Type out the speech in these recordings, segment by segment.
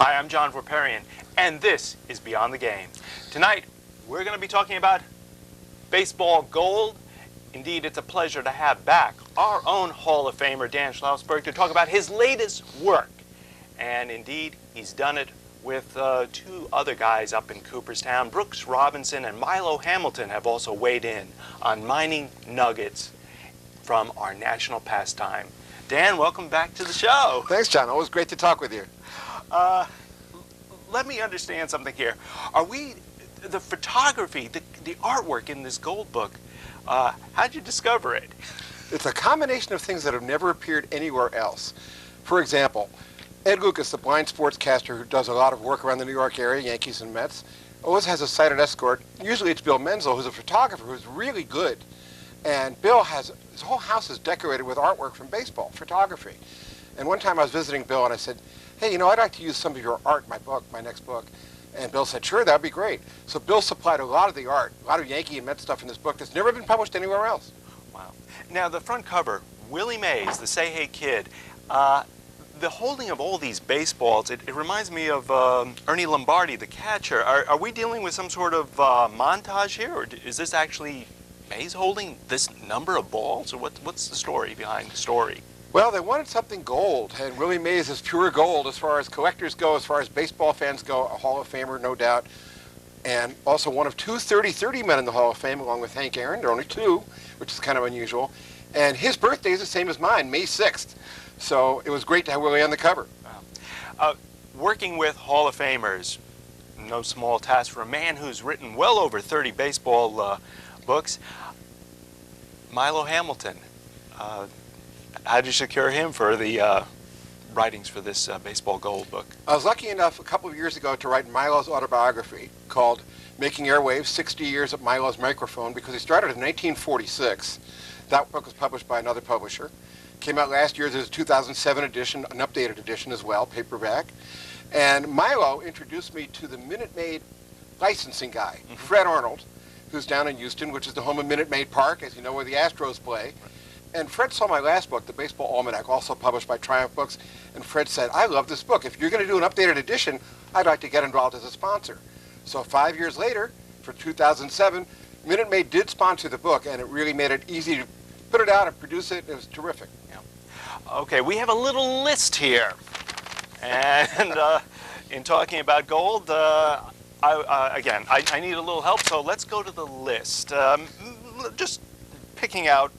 Hi, I'm John Vorperian, and this is Beyond the Game. Tonight, we're going to be talking about baseball gold. Indeed, it's a pleasure to have back our own Hall of Famer, Dan SCHLOSSBERG, to talk about his latest work. And indeed, he's done it with two other guys up in Cooperstown. Brooks Robinson and Milo Hamilton have also weighed in on mining nuggets from our national pastime. Dan, welcome back to the show. Thanks, John. Always great to talk with you. Let me understand something here. Are we, the photography, the artwork in this gold book, how'd you discover it? It's a combination of things that have never appeared anywhere else. For example, Ed Lucas, the blind sportscaster who does a lot of work around the New York area, Yankees and Mets, always has a sighted escort. Usually it's Bill Menzel, who's a photographer who's really good. And Bill has, his whole house is decorated with artwork from baseball, photography. And one time I was visiting Bill and I said, hey, you know, I'd like to use some of your art in my book, my next book. And Bill said, sure, that'd be great. So Bill supplied a lot of the art, a lot of Yankee and Met stuff in this book that's never been published anywhere else. Wow. Now, the front cover, Willie Mays, the Say Hey Kid, the holding of all these baseballs, it reminds me of Ernie Lombardi, the catcher. Are we dealing with some sort of montage here, or is this actually Mays holding this number of balls, or what's the story behind the story? Well, they wanted something gold, and Willie Mays is pure gold as far as collectors go, as far as baseball fans go, a Hall of Famer, no doubt, and also one of two 30-30 men in the Hall of Fame, along with Hank Aaron. There are only two, which is kind of unusual. And his birthday is the same as mine, May 6th. So it was great to have Willie on the cover. Wow. Working with Hall of Famers, no small task for a man who's written well over 30 baseball books. Milo Hamilton. How did you secure him for the writings for this baseball gold book? I was lucky enough a couple of years ago to write Milo's autobiography called Making Airwaves, 60 Years at Milo's Microphone, because he started in 1946. That book was published by another publisher. Came out last year. There's a 2007 edition, an updated edition as well, paperback. And Milo introduced me to the Minute Maid licensing guy, Fred Arnold, who's down in Houston, which is the home of Minute Maid Park, as you know, where the Astros play. And Fred saw my last book, The Baseball Almanac, also published by Triumph Books, and Fred said, I love this book. If you're going to do an updated edition, I'd like to get involved as a sponsor. So 5 years later, for 2007, Minute Maid did sponsor the book, and it really made it easy to put it out and produce it. It was terrific. Yeah. Okay, we have a little list here. And in talking about gold, again, I need a little help, so let's go to the list. Just picking out...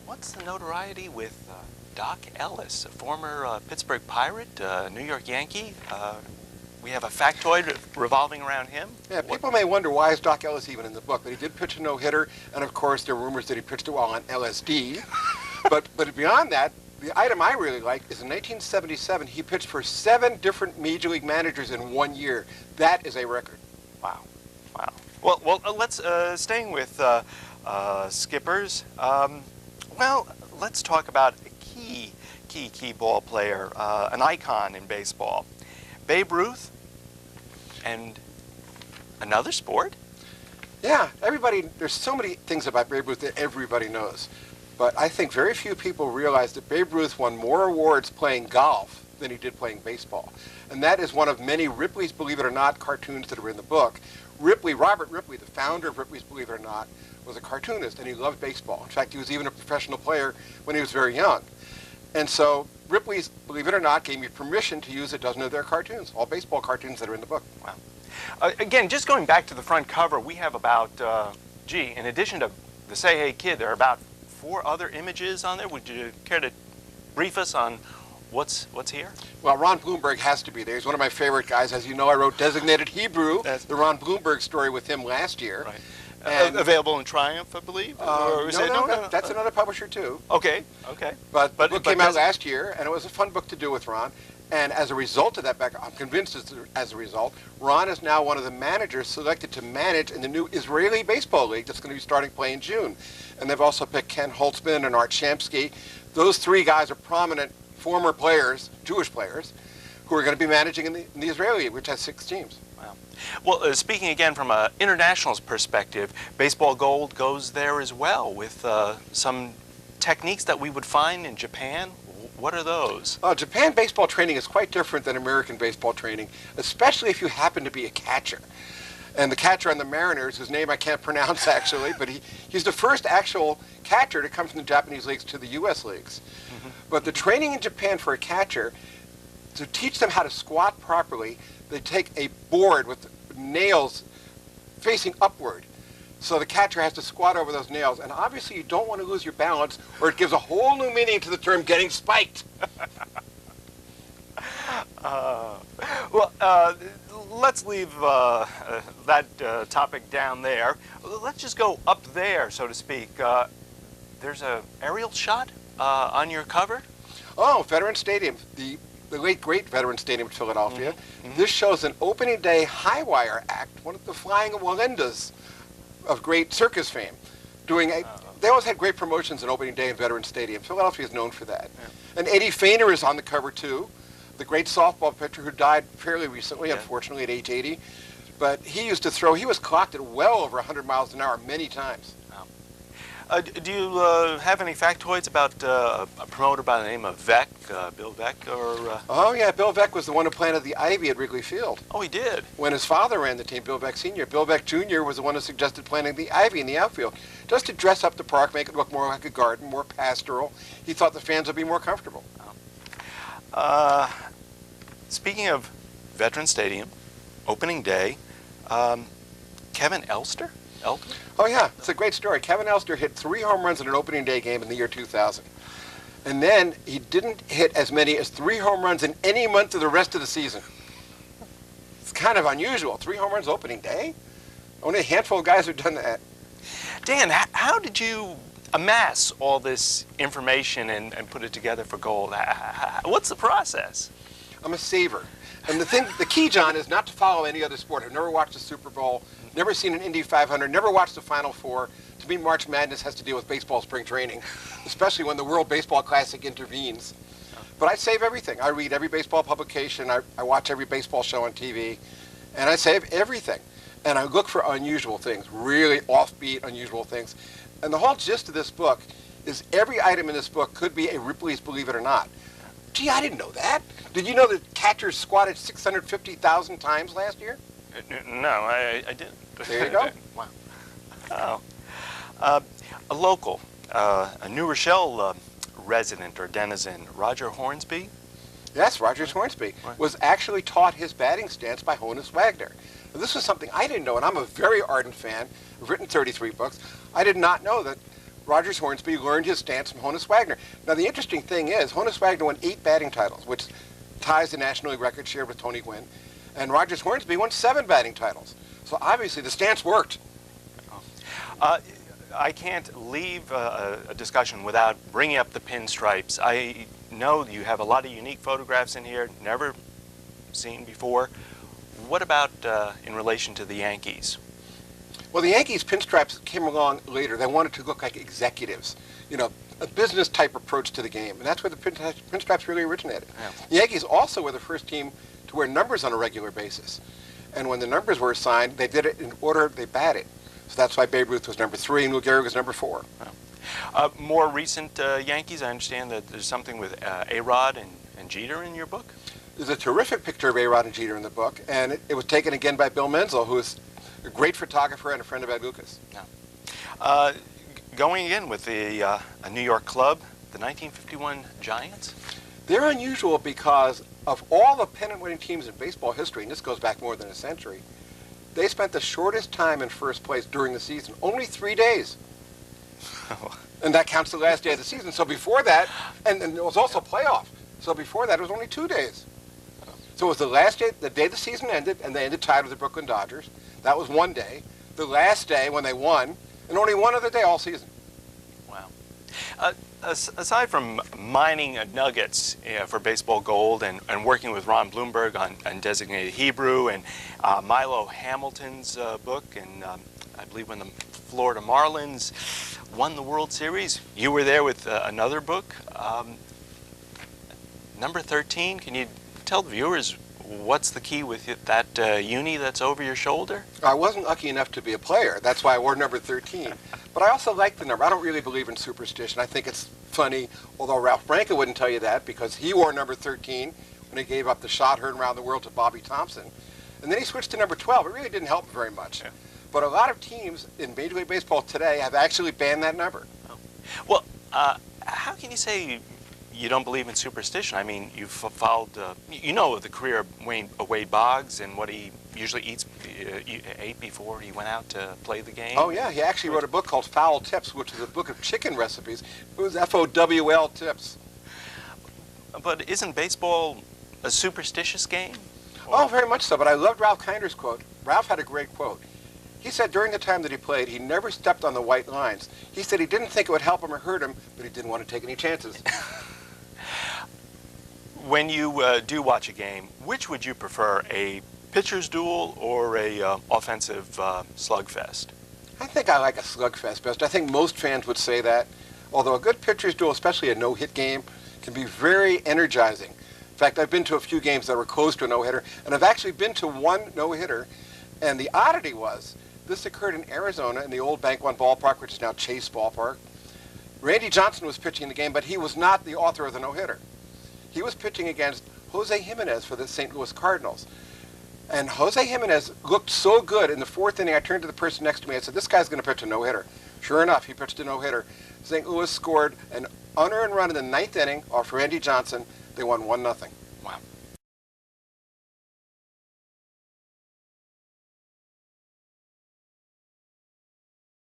what's the notoriety with Doc Ellis, a former Pittsburgh Pirate, New York Yankee? We have a factoid revolving around him. Yeah, people may wonder why is Doc Ellis even in the book, but he did pitch a no-hitter, and of course there are rumors that he pitched it while on LSD. but beyond that, the item I really like is in 1977 he pitched for 7 different major league managers in 1 year. That is a record. Wow, wow. Well, let's staying with skippers. Well, let's talk about a key ball player, an icon in baseball. Babe Ruth and another sport? Yeah, there's so many things about Babe Ruth that everybody knows. But I think very few people realize that Babe Ruth won more awards playing golf than he did playing baseball. And that is one of many Ripley's Believe It or Not cartoons that are in the book. Robert Ripley, the founder of Ripley's Believe It or Not, was a cartoonist, and he loved baseball. In fact, he was even a professional player when he was very young. And so Ripley's Believe It or Not gave me permission to use a dozen of their cartoons, all baseball cartoons that are in the book. Wow. Again, just going back to the front cover, we have about, in addition to the Say Hey Kid, there are about 4 other images on there. Would you care to brief us on what's here? Well, Ron Blomberg has to be there. He's one of my favorite guys. As you know, I wrote Designated Hebrew, the Ron Blomberg story with him last year. Right. Available in Triumph, I believe? No, that's another publisher too. Okay. But the book came out last year, and it was a fun book to do with Ron. And as a result of that, I'm convinced as a result, Ron is now one of the managers selected to manage in the new Israeli Baseball League that's going to be starting play in June. And they've also picked Ken Holtzman and Art Shamsky. Those 3 guys are prominent former players, Jewish players, who are going to be managing in the Israeli League, which has 6 teams. Wow. Well, speaking again from an international perspective, baseball gold goes there as well with some techniques that we would find in Japan. What are those? Japan baseball training is quite different than American baseball training, especially if you happen to be a catcher. And the catcher on the Mariners, whose name I can't pronounce actually, but he's the first actual catcher to come from the Japanese leagues to the U.S. leagues. But the training in Japan for a catcher, to teach them how to squat properly, they take a board with nails facing upward. So the catcher has to squat over those nails. And obviously you don't want to lose your balance, or it gives a whole new meaning to the term getting spiked. Let's leave that topic down there. Let's just go up there, so to speak. There's an aerial shot on your cover? Oh, Veterans Stadium, the late great Veterans Stadium in Philadelphia. This shows an opening day high wire act, one of the Flying Walendas of great circus fame. They always had great promotions on opening day in Veterans Stadium. Philadelphia is known for that. And Eddie Feiner is on the cover too, the great softball pitcher who died fairly recently, unfortunately, at age 80. But he used to throw, he was clocked at well over 100 miles an hour many times. Do you have any factoids about a promoter by the name of Veck, Bill Veck, or? Oh yeah, Bill Veck was the one who planted the ivy at Wrigley Field. Oh, he did? When his father ran the team, Bill Veck Sr., Bill Veck Jr. was the one who suggested planting the ivy in the outfield, just to dress up the park, make it look more like a garden, more pastoral. He thought the fans would be more comfortable. Speaking of Veterans Stadium, opening day, Kevin Elster? Oh yeah, it's a great story. Kevin Elster hit 3 home runs in an opening day game in the year 2000. And then he didn't hit as many as 3 home runs in any month of the rest of the season. It's kind of unusual. 3 home runs opening day? Only a handful of guys have done that. Dan, how did you amass all this information and put it together for Gold? What's the process? I'm a saver. And the key, John, is not to follow any other sport. I've never watched the Super Bowl, never seen an Indy 500, never watched the Final Four. To me, March Madness has to deal with baseball spring training, especially when the World Baseball Classic intervenes. But I save everything. I read every baseball publication. I watch every baseball show on TV. And I save everything. And I look for unusual things, really offbeat, unusual things. And the whole gist of this book is every item in this book could be a Ripley's Believe It or Not. Gee, I didn't know that. Did you know that catchers squatted 650,000 times last year? No, I didn't. There you go. Wow. A local, a New Rochelle resident or denizen, Roger Hornsby? Yes, Roger Hornsby was actually taught his batting stance by Honus Wagner. Now, this was something I didn't know, and I'm a very ardent fan. I've written 33 books. I did not know that Roger Hornsby learned his stance from Honus Wagner. Now, the interesting thing is, Honus Wagner won 8 batting titles, which ties the National League record shared with Tony Gwynn. And Roger Hornsby won 7 batting titles. So obviously the stance worked. I can't leave a discussion without bringing up the pinstripes. I know you have a lot of unique photographs in here, never seen before. What about in relation to the Yankees? Well, the Yankees pinstripes came along later. They wanted to look like executives, you know, a business type approach to the game. And that's where the pinstripes really originated. Yeah. The Yankees also were the first team to wear numbers on a regular basis. And when the numbers were assigned, they did it in order they batted. So that's why Babe Ruth was number 3 and Lou Gehrig was number 4. Oh. More recent Yankees, I understand that there's something with A-Rod and Jeter in your book? There's a terrific picture of A-Rod and Jeter in the book, and it was taken again by Bill Menzel, who is a great photographer and a friend of Ed Lucas. Yeah. Going again with a New York club, the 1951 Giants? They're unusual because of all the pennant-winning teams in baseball history, and this goes back more than a century, they spent the shortest time in first place during the season, only 3 days. And that counts the last day of the season. So before that, and it was also playoff, so before that it was only 2 days. So it was the last day, the day the season ended, and they ended tied with the Brooklyn Dodgers. That was 1 day. The last day when they won, and only 1 other day all season. Wow. Aside from mining nuggets for Baseball Gold and working with Ron Bloomberg on Designated Hebrew and Milo Hamilton's book, and I believe when the Florida Marlins won the World Series, you were there with another book. Number 13, can you tell the viewers what's the key with that uni that's over your shoulder? I wasn't lucky enough to be a player. That's why I wore number 13. But I also like the number. I don't really believe in superstition. I think it's funny, although Ralph Branca wouldn't tell you that because he wore number 13 when he gave up the shot heard around the world to Bobby Thompson. And then he switched to number 12. It really didn't help him very much. Yeah. But a lot of teams in Major League Baseball today have actually banned that number. Oh. Well, how can you say you don't believe in superstition? I mean, you've followed, you know the career of Wade Boggs and what he usually ate before he went out to play the game. Oh, yeah. He actually wrote a book called Fowl Tips, which is a book of chicken recipes. It was F-O-W-L tips. But isn't baseball a superstitious game? Oh, very much so. But I loved Ralph Kinder's quote. Ralph had a great quote. He said during the time that he played, he never stepped on the white lines. He said he didn't think it would help him or hurt him, but he didn't want to take any chances. When you do watch a game, which would you prefer, a pitcher's duel or a offensive slugfest? I think I like a slugfest best. I think most fans would say that, although a good pitcher's duel, especially a no-hit game, can be very energizing. In fact, I've been to a few games that were close to a no-hitter, and I've actually been to one no-hitter, and the oddity was, this occurred in Arizona in the old Bank One ballpark, which is now Chase Ballpark. Randy Johnson was pitching the game, but he was not the author of the no-hitter. He was pitching against Jose Jimenez for the St. Louis Cardinals. And Jose Jimenez looked so good in the fourth inning, I turned to the person next to me and said, this guy's going to pitch a no-hitter. Sure enough, he pitched a no-hitter. St. Louis scored an unearned run in the ninth inning off Randy Johnson. They won 1-0.